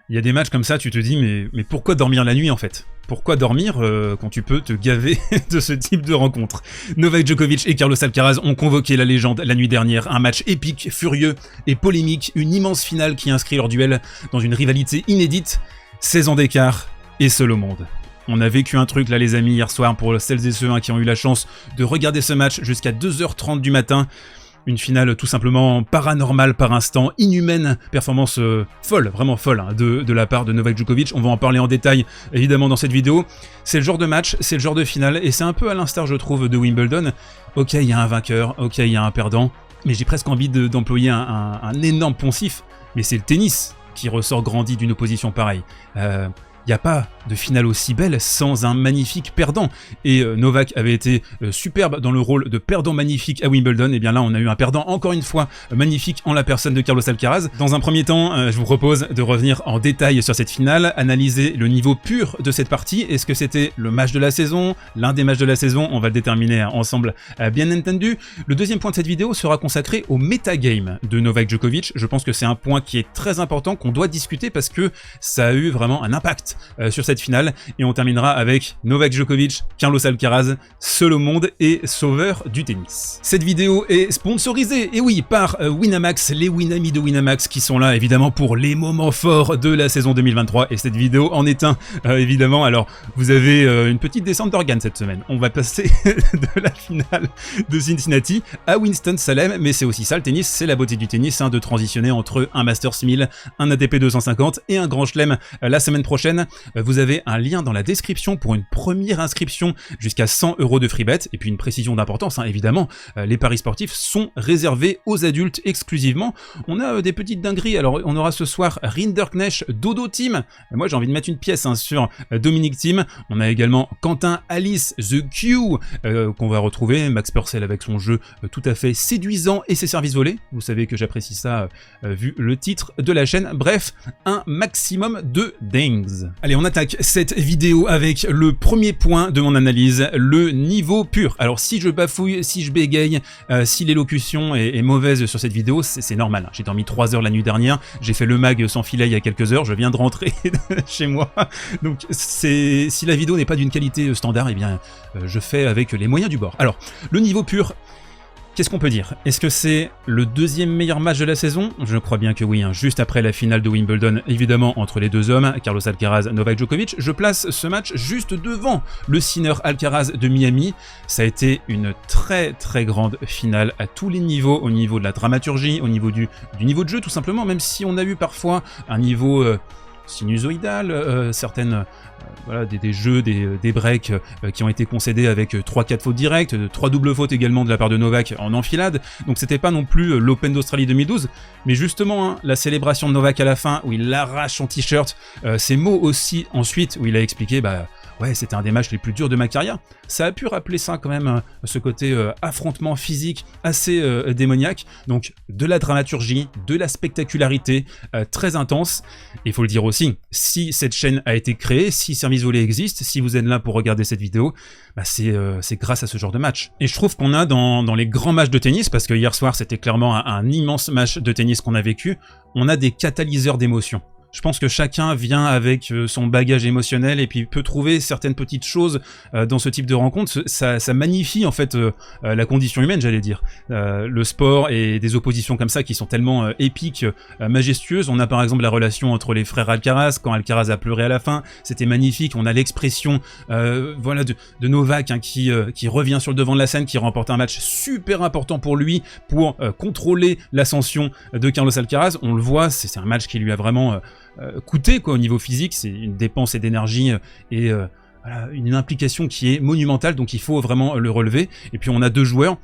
Il y a des matchs comme ça, tu te dis, mais pourquoi dormir la nuit en fait? Pourquoi dormir quand tu peux te gaver de ce type de rencontre? Novak Djokovic et Carlos Alcaraz ont convoqué la légende la nuit dernière, un match épique, furieux et polémique, une immense finale qui inscrit leur duel dans une rivalité inédite, 16 ans d'écart et seul au monde. On a vécu un truc là les amis hier soir pour celles et ceux qui ont eu la chance de regarder ce match jusqu'à 2h30 du matin. Une finale tout simplement paranormale par instant, inhumaine, performance folle, vraiment folle de la part de Novak Djokovic. On va en parler en détail évidemment dans cette vidéo. C'est le genre de match, c'est le genre de finale et c'est un peu à l'instar je trouve de Wimbledon. Ok, il y a un vainqueur, ok, il y a un perdant, mais j'ai presque envie d'employer un énorme poncif, mais c'est le tennis qui ressort grandi d'une opposition pareille. Il n'y a pas de finale aussi belle sans un magnifique perdant. Et Novak avait été superbe dans le rôle de perdant magnifique à Wimbledon. Et bien là, on a eu un perdant encore une fois magnifique en la personne de Carlos Alcaraz. Dans un premier temps, je vous propose de revenir en détail sur cette finale, analyser le niveau pur de cette partie. Est-ce que c'était le match de la saison, l'un des matchs de la saison? On va le déterminer ensemble, bien entendu. Le deuxième point de cette vidéo sera consacré au metagame de Novak Djokovic. Je pense que c'est un point qui est très important, qu'on doit discuter parce que ça a eu vraiment un impact sur cette finale, et on terminera avec Novak Djokovic, Carlos Alcaraz, seul au monde et sauveur du tennis. Cette vidéo est sponsorisée, et oui, par Winamax, les Winamis de Winamax qui sont là évidemment pour les moments forts de la saison 2023, et cette vidéo en est un, évidemment. Alors, vous avez une petite descente d'organes cette semaine. On va passer de la finale de Cincinnati à Winston-Salem, mais c'est aussi ça le tennis, c'est la beauté du tennis, de transitionner entre un Masters 1000, un ATP 250 et un Grand Chelem la semaine prochaine. Vous avez un lien dans la description pour une première inscription jusqu'à 100 € de free bet, et puis une précision d'importance, évidemment, les paris sportifs sont réservés aux adultes exclusivement. On a des petites dingueries, alors on aura ce soir Rinderknecht, Dodo Team, moi j'ai envie de mettre une pièce sur Dominic Thiem. On a également Quentin Alice, The Q, qu'on va retrouver, Max Purcell avec son jeu tout à fait séduisant et ses services volés, vous savez que j'apprécie ça vu le titre de la chaîne. Bref, un maximum de dings. Allez, on attaque cette vidéo avec le premier point de mon analyse, le niveau pur. Alors si je bafouille, si je bégaye, si l'élocution est mauvaise sur cette vidéo, c'est normal. J'ai dormi 3 heures la nuit dernière, j'ai fait le mag sans filet il y a quelques heures, je viens de rentrer chez moi. Donc si la vidéo n'est pas d'une qualité standard, eh bien je fais avec les moyens du bord. Alors, le niveau pur, qu'est-ce qu'on peut dire? Est-ce que c'est le deuxième meilleur match de la saison? Je crois bien que oui, juste après la finale de Wimbledon, évidemment, entre les deux hommes, Carlos Alcaraz, Novak Djokovic. Je place ce match juste devant le Sinner Alcaraz de Miami. Ça a été une très très grande finale à tous les niveaux, au niveau de la dramaturgie, au niveau du niveau de jeu tout simplement, même si on a eu parfois un niveau sinusoïdal, certaines voilà, des jeux, des breaks qui ont été concédés avec 3-4 fautes directes, 3 doubles fautes également de la part de Novak en enfilade, donc c'était pas non plus l'Open d'Australie 2012, mais justement la célébration de Novak à la fin où il arrache son t-shirt, ces mots aussi ensuite où il a expliqué ouais, c'était un des matchs les plus durs de ma carrière. Ça a pu rappeler ça quand même, ce côté affrontement physique assez démoniaque. Donc de la dramaturgie, de la spectacularité très intense. Il faut le dire aussi, si cette chaîne a été créée, si Service Volé existe, si vous êtes là pour regarder cette vidéo, c'est grâce à ce genre de match. Et je trouve qu'on a dans les grands matchs de tennis, parce que hier soir c'était clairement un immense match de tennis qu'on a vécu, on a des catalyseurs d'émotions. Je pense que chacun vient avec son bagage émotionnel et puis peut trouver certaines petites choses dans ce type de rencontre. Ça magnifie en fait la condition humaine, j'allais dire. Le sport et des oppositions comme ça qui sont tellement épiques, majestueuses. On a par exemple la relation entre les frères Alcaraz, quand Alcaraz a pleuré à la fin, c'était magnifique. On a l'expression voilà, de Novak qui revient sur le devant de la scène, qui remporte un match super important pour lui, pour contrôler l'ascension de Carlos Alcaraz. On le voit, c'est un match qui lui a vraiment coûté au niveau physique, c'est une dépense d'énergie et voilà, une implication qui est monumentale, donc il faut vraiment le relever. Et puis on a deux joueurs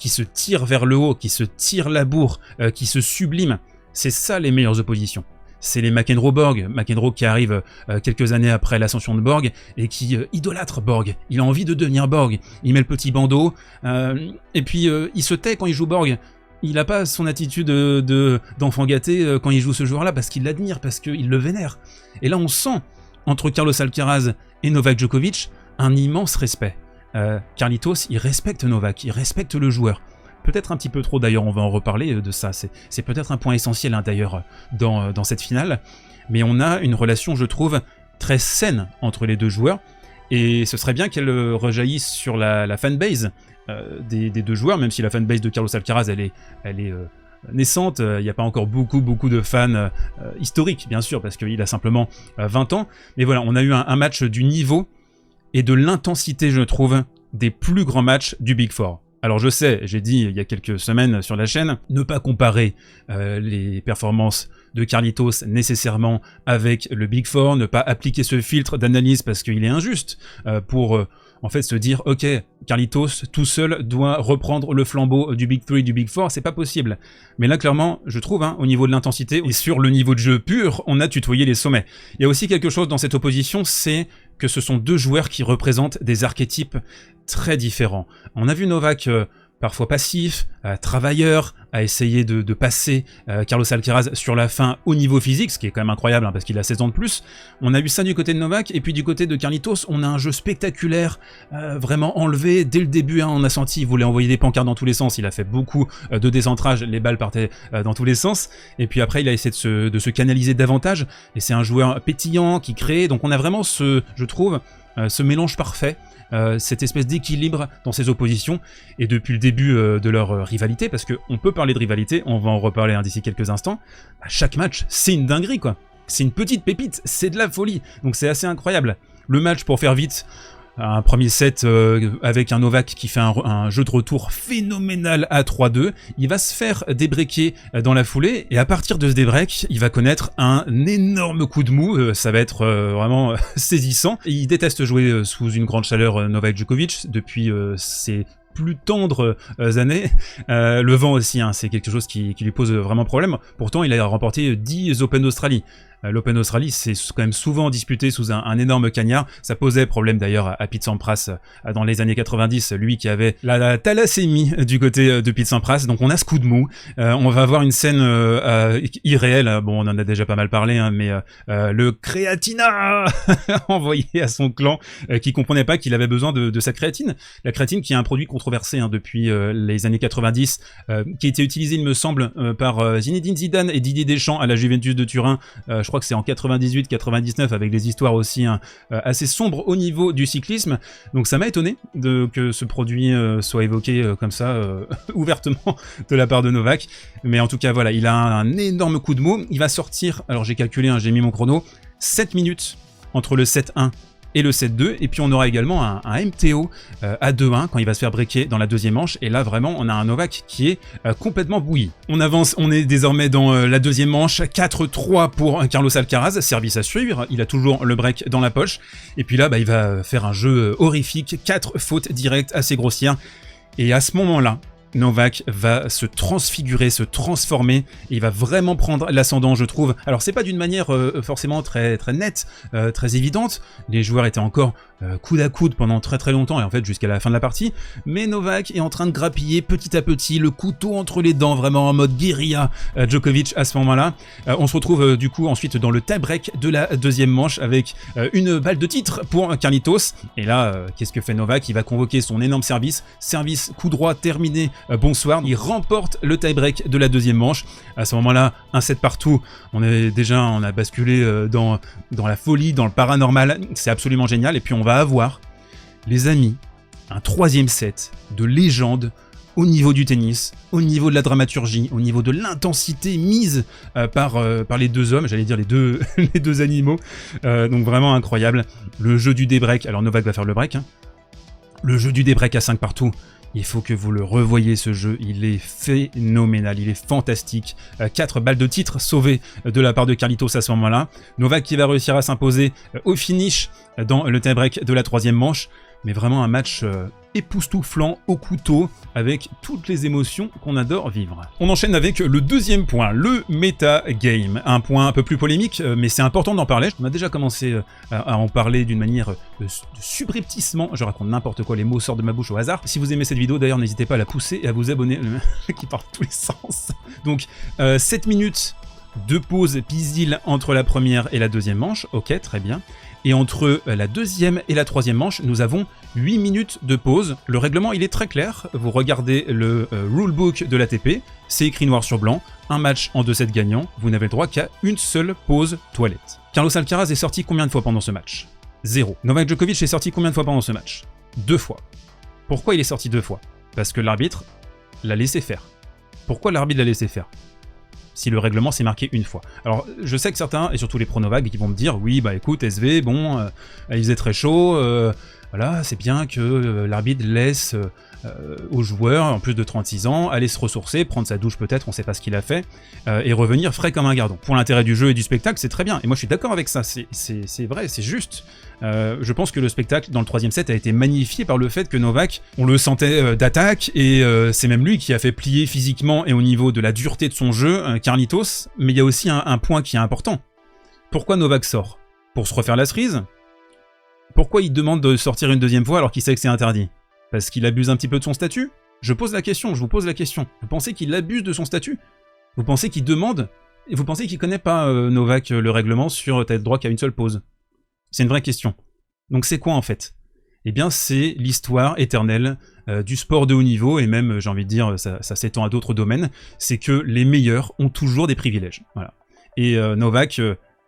qui se tirent vers le haut, qui se tirent la bourre, qui se subliment. C'est ça les meilleures oppositions. C'est les McEnroe-Borg, McEnroe qui arrive quelques années après l'ascension de Borg et qui idolâtre Borg. Il a envie de devenir Borg. Il met le petit bandeau et puis il se tait quand il joue Borg. Il n'a pas son attitude d'enfant gâté quand il joue ce joueur-là parce qu'il l'admire, parce qu'il le vénère. Et là, on sent, entre Carlos Alcaraz et Novak Djokovic, un immense respect. Carlitos, il respecte Novak, il respecte le joueur. peut-être un petit peu trop d'ailleurs, on va en reparler de ça, c'est peut-être un point essentiel hein, d'ailleurs dans cette finale, mais on a une relation je trouve très saine entre les deux joueurs, et ce serait bien qu'elle rejaillisse sur la fanbase des deux joueurs, même si la fanbase de Carlos Alcaraz elle est naissante, il n'y a pas encore beaucoup de fans historiques bien sûr, parce qu'il a simplement 20 ans, mais voilà, on a eu un match du niveau et de l'intensité je trouve des plus grands matchs du Big Four. Alors je sais, j'ai dit il y a quelques semaines sur la chaîne, ne pas comparer les performances de Carlitos nécessairement avec le Big Four, ne pas appliquer ce filtre d'analyse parce qu'il est injuste pour en fait se dire ok, Carlitos tout seul doit reprendre le flambeau du Big 3, du Big 4, c'est pas possible. Mais là clairement, je trouve, hein, au niveau de l'intensité et sur le niveau de jeu pur, on a tutoyé les sommets. Il y a aussi quelque chose dans cette opposition, c'est que ce sont deux joueurs qui représentent des archétypes très différents. On a vu Novak parfois passif, travailleur, à essayer de passer Carlos Alcaraz sur la fin au niveau physique, ce qui est quand même incroyable hein, parce qu'il a 16 ans de plus. On a eu ça du côté de Novak, et puis du côté de Carlitos, on a un jeu spectaculaire, vraiment enlevé dès le début, hein, on a senti, il voulait envoyer des pancartes dans tous les sens, il a fait beaucoup de décentrage, les balles partaient dans tous les sens, et puis après il a essayé de se canaliser davantage, et c'est un joueur pétillant qui crée, donc on a vraiment je trouve, ce mélange parfait, cette espèce d'équilibre dans ces oppositions, et depuis le début de leur rivalité, parce qu'on peut parler de rivalité, on va en reparler hein, d'ici quelques instants, bah, chaque match c'est une dinguerie quoi, c'est une petite pépite, c'est de la folie, donc c'est assez incroyable. Le match, pour faire vite, un premier set avec un Novak qui fait un jeu de retour phénoménal à 3-2, il va se faire débreaker dans la foulée, et à partir de ce débreak, il va connaître un énorme coup de mou, ça va être vraiment saisissant. Et il déteste jouer sous une grande chaleur Novak Djokovic depuis ses plus tendres années. Le vent aussi, hein, c'est quelque chose qui lui pose vraiment problème. Pourtant, il a remporté 10 Open d'Australie. L'Open Australie, c'est quand même souvent disputé sous un énorme cagnard. Ça posait problème d'ailleurs à Pete Sampras dans les années 90, lui qui avait la thalassémie du côté de Pete Sampras. Donc on a ce coup de mou. On va avoir une scène irréelle. Bon, on en a déjà pas mal parlé, hein, mais le créatina envoyé à son clan qui comprenait pas qu'il avait besoin de sa créatine. La créatine qui est un produit controversé hein, depuis les années 90, qui a été utilisé, il me semble, par Zinedine Zidane et Didier Deschamps à la Juventus de Turin. Je crois que c'est en 98-99 avec des histoires aussi hein, assez sombres au niveau du cyclisme, donc ça m'a étonné que ce produit soit évoqué comme ça ouvertement de la part de Novak, mais en tout cas voilà, il a un énorme coup de mou, il va sortir, alors j'ai calculé, hein, j'ai mis mon chrono, 7 minutes entre le 7-1 et le 7-2, et puis on aura également un MTO à 2-1 quand il va se faire breaker dans la deuxième manche, et là vraiment on a un Novak qui est complètement bouilli. On avance, on est désormais dans la deuxième manche, 4-3 pour Carlos Alcaraz, service à suivre, il a toujours le break dans la poche, et puis là bah, il va faire un jeu horrifique, 4 fautes directes assez grossières, et à ce moment-là, Novak va se transfigurer, se transformer, et il va vraiment prendre l'ascendant, je trouve. Alors c'est pas d'une manière forcément très nette, très évidente, les joueurs étaient encore coude à coude pendant très longtemps, et en fait jusqu'à la fin de la partie, mais Novak est en train de grappiller petit à petit, le couteau entre les dents, vraiment en mode guérilla Djokovic à ce moment-là. On se retrouve du coup ensuite dans le tie-break de la deuxième manche avec une balle de titre pour Carlitos, et là qu'est-ce que fait Novak? Il va convoquer son énorme service coup droit terminé, bonsoir, il remporte le tie-break de la deuxième manche. À ce moment-là, un set partout, on a basculé dans la folie, dans le paranormal, c'est absolument génial, et puis on va avoir, les amis, un troisième set de légende au niveau du tennis, au niveau de la dramaturgie, au niveau de l'intensité mise par les deux hommes, j'allais dire les deux, les deux animaux, donc vraiment incroyable. Le jeu du débreak, alors Novak va faire le break, hein. Le jeu du débreak à 5 partout, il faut que vous le revoyiez ce jeu, il est phénoménal, il est fantastique. 4 balles de titre sauvées de la part de Carlitos à ce moment-là. Novak qui va réussir à s'imposer au finish dans le tie-break de la troisième manche. Mais vraiment un match époustouflant au couteau, avec toutes les émotions qu'on adore vivre. On enchaîne avec le deuxième point, le metagame. Un point un peu plus polémique, mais c'est important d'en parler. On a déjà commencé à en parler d'une manière subrepticement. Je raconte n'importe quoi, les mots sortent de ma bouche au hasard. Si vous aimez cette vidéo, d'ailleurs, n'hésitez pas à la pousser et à vous abonner, qui part dans tous les sens. Donc, 7 minutes 2 pauses pisil entre la première et la deuxième manche, ok, très bien. Et entre la deuxième et la troisième manche, nous avons 8 minutes de pause. Le règlement, il est très clair. Vous regardez le rulebook de l'ATP, c'est écrit noir sur blanc. Un match en 2 sets gagnants, vous n'avez le droit qu'à une seule pause toilette. Carlos Alcaraz est sorti combien de fois pendant ce match? 0. Novak Djokovic est sorti combien de fois pendant ce match? 2 fois. Pourquoi il est sorti 2 fois? Parce que l'arbitre l'a laissé faire. Pourquoi l'arbitre l'a laissé faire? Si le règlement s'est marqué une fois. Alors, je sais que certains, et surtout les pro-Novak, qui vont me dire, oui, bah écoute, SV, bon, il faisait très chaud, voilà, c'est bien que l'arbitre laisse aux joueurs, en plus de 36 ans, aller se ressourcer, prendre sa douche peut-être, on sait pas ce qu'il a fait, et revenir frais comme un gardon. Pour l'intérêt du jeu et du spectacle, c'est très bien. Et moi, je suis d'accord avec ça, c'est vrai, c'est juste. Je pense que le spectacle dans le 3e set a été magnifié par le fait que Novak, on le sentait d'attaque, et c'est même lui qui a fait plier physiquement et au niveau de la dureté de son jeu Carlitos, mais il y a aussi un point qui est important. Pourquoi Novak sort? Pour se refaire la cerise? Pourquoi il demande de sortir une deuxième fois alors qu'il sait que c'est interdit? Parce qu'il abuse un petit peu de son statut? Je pose la question, je vous pose la question. Vous pensez qu'il abuse de son statut? Vous pensez qu'il demande? Et vous pensez qu'il connaît pas, Novak, le règlement sur t'as le droit qu'à une seule pause? C'est une vraie question. Donc c'est quoi en fait? Eh bien c'est l'histoire éternelle du sport de haut niveau, et même, j'ai envie de dire, ça s'étend à d'autres domaines, c'est que les meilleurs ont toujours des privilèges. Voilà. Et Novak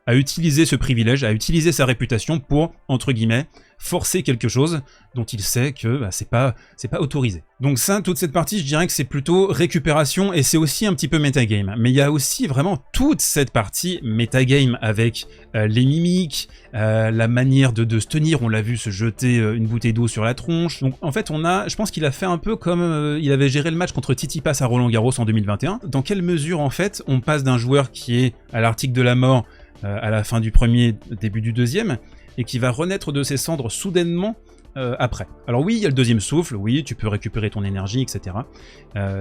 a utilisé ce privilège, a utilisé sa réputation pour, entre guillemets, forcer quelque chose dont il sait que bah, c'est pas autorisé. Donc ça, toute cette partie, je dirais que c'est plutôt récupération, et c'est aussi un petit peu metagame. Mais il y a aussi vraiment toute cette partie metagame avec les mimiques, la manière de se tenir, on l'a vu se jeter une bouteille d'eau sur la tronche. Donc en fait, je pense qu'il a fait un peu comme il avait géré le match contre Tsitsipas à Roland-Garros en 2021. Dans quelle mesure, en fait, on passe d'un joueur qui est à l'article de la mort à la fin du premier, début du deuxième, et qui va renaître de ses cendres soudainement après. Alors oui, il y a le deuxième souffle, oui, tu peux récupérer ton énergie, etc.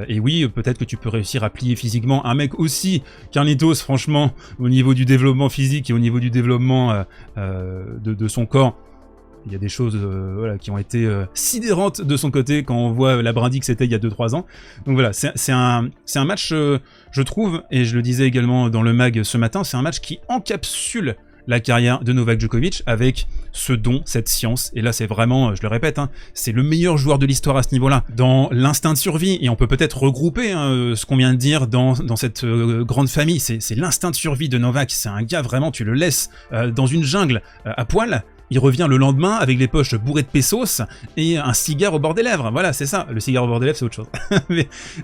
Et oui, peut-être que tu peux réussir à plier physiquement un mec aussi, Carlitos, franchement, au niveau du développement physique et au niveau du développement de son corps, il y a des choses voilà, qui ont été sidérantes de son côté quand on voit la brindille que c'était il y a 2-3 ans. Donc voilà, c'est un match, je trouve, et je le disais également dans le mag ce matin, c'est un match qui encapsule la carrière de Novak Djokovic avec ce don, cette science, et là c'est vraiment, je le répète, hein, c'est le meilleur joueur de l'histoire à ce niveau-là, dans l'instinct de survie, et on peut peut-être regrouper hein, ce qu'on vient de dire dans cette grande famille, c'est l'instinct de survie de Novak, c'est un gars vraiment, tu le laisses dans une jungle à poil, il revient le lendemain avec les poches bourrées de pesos et un cigare au bord des lèvres. Voilà, c'est ça. Le cigare au bord des lèvres, c'est autre chose.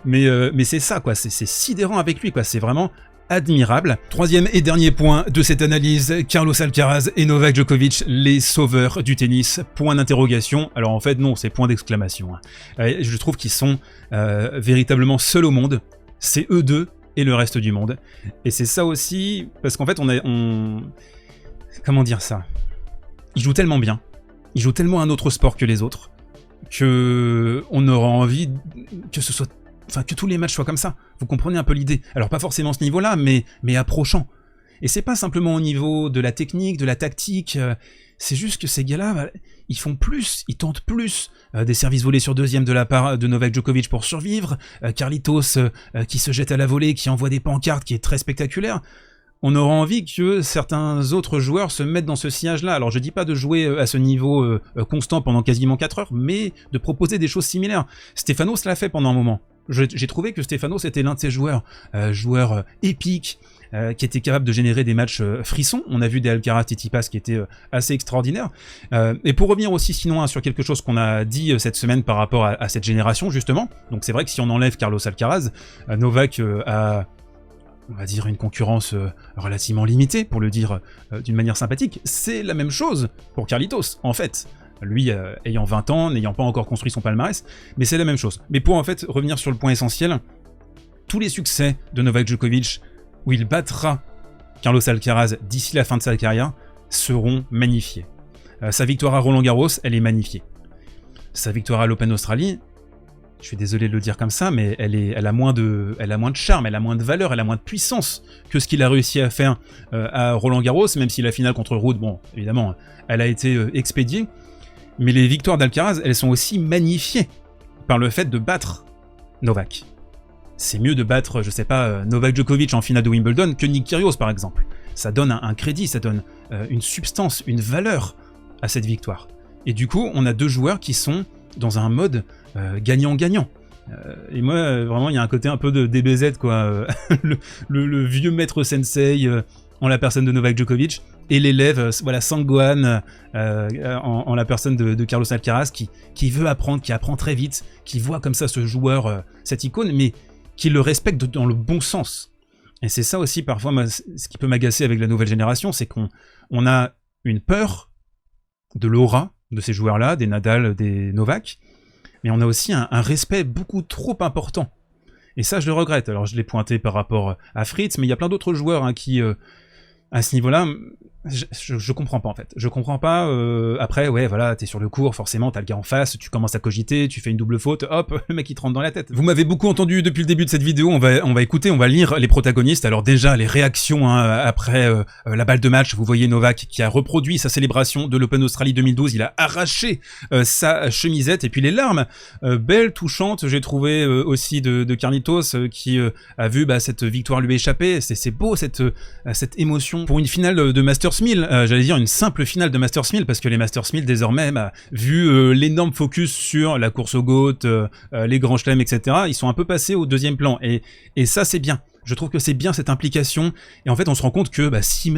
mais c'est ça, quoi. C'est sidérant avec lui, quoi. C'est vraiment admirable. Troisième et dernier point de cette analyse, Carlos Alcaraz et Novak Djokovic, les sauveurs du tennis. Point d'interrogation. Alors en fait, non, c'est point d'exclamation. Je trouve qu'ils sont véritablement seuls au monde. C'est eux deux et le reste du monde. Et c'est ça aussi, parce qu'en fait, comment dire ça? Ils jouent tellement bien, ils jouent tellement un autre sport que les autres, que on aura envie que ce soit, enfin que tous les matchs soient comme ça. Vous comprenez un peu l'idée. Alors pas forcément ce niveau-là, mais approchant. Et c'est pas simplement au niveau de la technique, de la tactique. C'est juste que ces gars-là, ils font plus, ils tentent plus. Des services volés sur deuxième de la part de Novak Djokovic pour survivre. Carlitos qui se jette à la volée, qui envoie des pancartes, qui est très spectaculaire. On aura envie que certains autres joueurs se mettent dans ce sillage-là. Alors je dis pas de jouer à ce niveau constant pendant quasiment 4 heures, mais de proposer des choses similaires. Stefanos l'a fait pendant un moment. J'ai trouvé que Stefanos était l'un de ces joueurs, épiques, qui était capable de générer des matchs frissons. On a vu des Alcaraz Tsitsipas qui étaient assez extraordinaires. Et pour revenir aussi sinon sur quelque chose qu'on a dit cette semaine par rapport à cette génération justement, donc c'est vrai que si on enlève Carlos Alcaraz, Novak a... on va dire une concurrence relativement limitée, pour le dire d'une manière sympathique, c'est la même chose pour Carlitos, en fait. Lui, ayant 20 ans, n'ayant pas encore construit son palmarès, mais c'est la même chose. Mais pour en fait revenir sur le point essentiel, tous les succès de Novak Djokovic, où il battra Carlos Alcaraz d'ici la fin de sa carrière, seront magnifiés. Sa victoire à Roland-Garros, elle est magnifiée. Sa victoire à l'Open Australie, je suis désolé de le dire comme ça, mais elle a moins de charme, elle a moins de valeur, elle a moins de puissance que ce qu'il a réussi à faire à Roland-Garros, même si la finale contre Ruud, bon, évidemment, elle a été expédiée. Mais les victoires d'Alcaraz, elles sont aussi magnifiées par le fait de battre Novak. c'est mieux de battre, je sais pas, Novak Djokovic en finale de Wimbledon que Nick Kyrgios par exemple. Ça donne un crédit, ça donne une substance, une valeur à cette victoire. Et du coup, on a deux joueurs qui sont dans un mode gagnant-gagnant. Et moi, vraiment, il y a un côté un peu de DBZ, quoi. le vieux maître sensei en la personne de Novak Djokovic, et l'élève, voilà, Sangwan en la personne de Carlos Alcaraz, qui veut apprendre, qui apprend très vite, qui voit comme ça ce joueur, cette icône, mais qui le respecte dans le bon sens. Et c'est ça aussi, parfois, moi, ce qui peut m'agacer avec la nouvelle génération, c'est qu'on a une peur de l'aura de ces joueurs-là, des Nadal, des Novak, mais on a aussi un respect beaucoup trop important. Et ça, je le regrette. Alors, je l'ai pointé par rapport à Fritz, mais il y a plein d'autres joueurs hein, qui, à ce niveau-là, je comprends pas en fait. Je comprends pas. Après, ouais, voilà, t'es sur le court, forcément, t'as le gars en face, tu commences à cogiter, tu fais une double faute, hop, le mec il te rentre dans la tête. Vous m'avez beaucoup entendu depuis le début de cette vidéo. On va écouter, on va lire les protagonistes. Alors déjà, les réactions hein, après la balle de match. Vous voyez Novak qui a reproduit sa célébration de l'Open Australie 2012. Il a arraché sa chemisette et puis les larmes belles, touchantes. J'ai trouvé aussi de Carlitos qui a vu cette victoire lui échapper. C'est beau cette émotion pour une finale de Masters 1000, j'allais dire une simple finale de Masters 1000 parce que les Masters 1000 désormais, vu l'énorme focus sur la course au GOAT, les grands chelems, etc., ils sont un peu passés au deuxième plan et ça c'est bien. Je trouve que c'est bien cette implication et en fait on se rend compte que si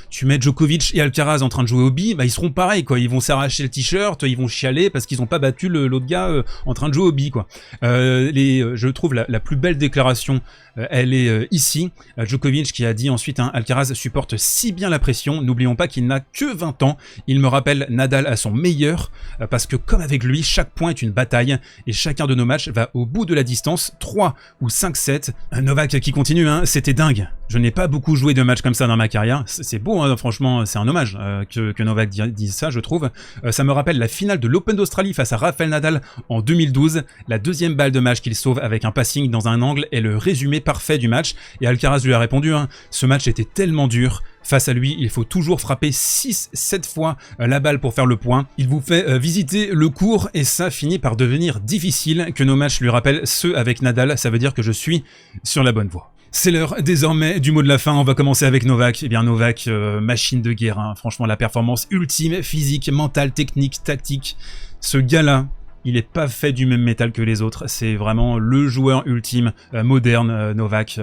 tu mets Djokovic et Alcaraz en train de jouer au bi, ils seront pareils quoi, ils vont s'arracher le t-shirt, ils vont chialer parce qu'ils n'ont pas battu l'autre gars en train de jouer au bi quoi. Je trouve la plus belle déclaration elle est ici, Djokovic qui a dit ensuite Alcaraz supporte si bien la pression, n'oublions pas qu'il n'a que 20 ans, il me rappelle Nadal à son meilleur parce que comme avec lui, chaque point est une bataille et chacun de nos matchs va au bout de la distance, 3 ou 5 sets. Novak qui continue, c'était dingue. Je n'ai pas beaucoup joué de matchs comme ça dans ma carrière. C'est beau, hein, franchement, c'est un hommage que Novak dise ça, je trouve. Ça me rappelle la finale de l'Open d'Australie face à Rafael Nadal en 2012. La deuxième balle de match qu'il sauve avec un passing dans un angle est le résumé parfait du match. Et Alcaraz lui a répondu, ce match était tellement dur. Face à lui, il faut toujours frapper 6-7 fois la balle pour faire le point. Il vous fait visiter le court et ça finit par devenir difficile. Que nos matchs lui rappellent ceux avec Nadal, ça veut dire que je suis sur la bonne voie. C'est l'heure désormais du mot de la fin, on va commencer avec Novak. Eh bien Novak, machine de guerre, franchement la performance ultime, physique, mentale, technique, tactique. Ce gars-là, il est pas fait du même métal que les autres, c'est vraiment le joueur ultime, moderne, Novak.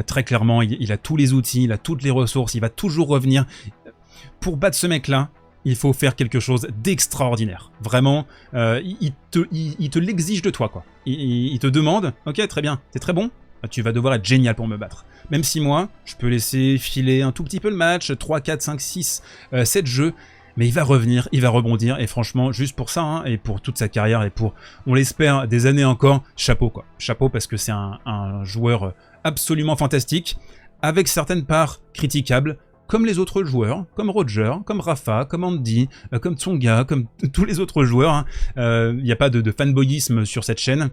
Très clairement, il a tous les outils, il a toutes les ressources, il va toujours revenir. Pour battre ce mec-là, il faut faire quelque chose d'extraordinaire. Vraiment, il te l'exige de toi, quoi. Il te demande, ok, très bien, t'es très bon, tu vas devoir être génial pour me battre. Même si moi, je peux laisser filer un tout petit peu le match, 3, 4, 5, 6, 7 jeux, mais il va revenir, il va rebondir, et franchement, juste pour ça, et pour toute sa carrière, et pour, on l'espère, des années encore, chapeau quoi. Chapeau parce que c'est un joueur absolument fantastique, avec certaines parts critiquables, comme les autres joueurs, comme Roger, comme Rafa, comme Andy, comme Tsonga, comme tous les autres joueurs. Il n'y a pas de fanboyisme sur cette chaîne,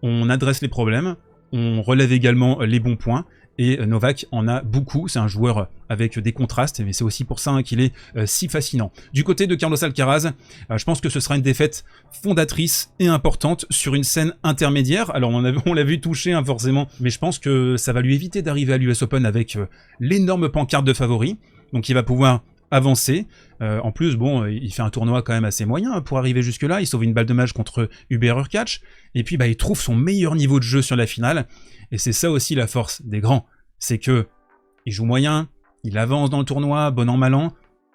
on adresse les problèmes, on relève également les bons points, et Novak en a beaucoup, c'est un joueur avec des contrastes, mais c'est aussi pour ça qu'il est si fascinant. Du côté de Carlos Alcaraz, je pense que ce sera une défaite fondatrice et importante sur une scène intermédiaire. Alors on l'a vu toucher forcément, mais je pense que ça va lui éviter d'arriver à l'US Open avec l'énorme pancarte de favori, donc il va pouvoir avancer. En plus, bon, il fait un tournoi quand même assez moyen pour arriver jusque-là. Il sauve une balle de match contre Hubert Hurkacz. Et puis, il trouve son meilleur niveau de jeu sur la finale. Et c'est ça aussi la force des grands. C'est que il joue moyen, il avance dans le tournoi, bon an, mal an.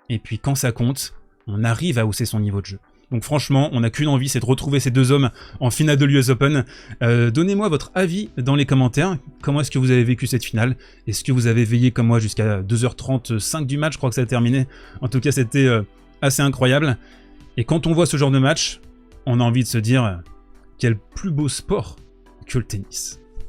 Et puis, quand ça compte, on arrive à hausser son niveau de jeu. Donc franchement, on n'a qu'une envie, c'est de retrouver ces deux hommes en finale de l'US Open. Donnez-moi votre avis dans les commentaires. Comment est-ce que vous avez vécu cette finale? Est-ce que vous avez veillé comme moi jusqu'à 2h35 du match? Je crois que ça a terminé. En tout cas, c'était assez incroyable. Et quand on voit ce genre de match, on a envie de se dire quel plus beau sport que le tennis.